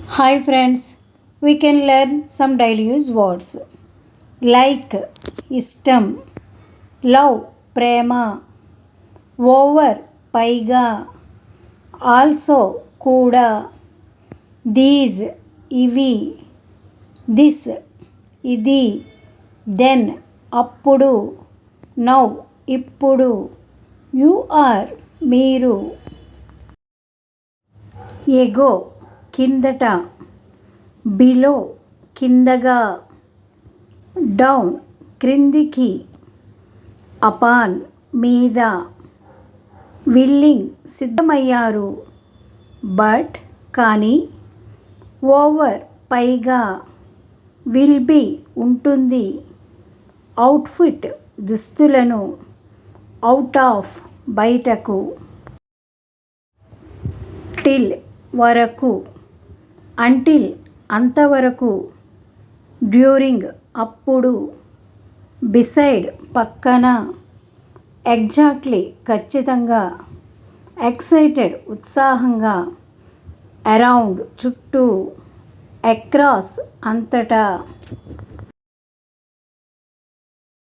Hi friends, we can learn some daily use words like istam, love, prema, over, paiga, also, kuda, these, ivi, this, idi, then, appudu, now, ippudu, you are, మీరు. ఎగో కిందట, below కిందగా, down క్రిందికి, upon మీద, willing సిద్ధమయ్యారు, but కానీ, over పైగా, will be ఉంటుంది, outfit దుస్తులను, out of బయటకు, టిల్ వరకు, అంటిల్ అంతవరకు, డ్యూరింగ్ అప్పుడు, బిసైడ్ పక్కన, ఎగ్జాక్ట్లీ ఖచ్చితంగా, ఎక్సైటెడ్ ఉత్సాహంగా, అరౌండ్ చుట్టూ, అక్రాస్ అంతటా.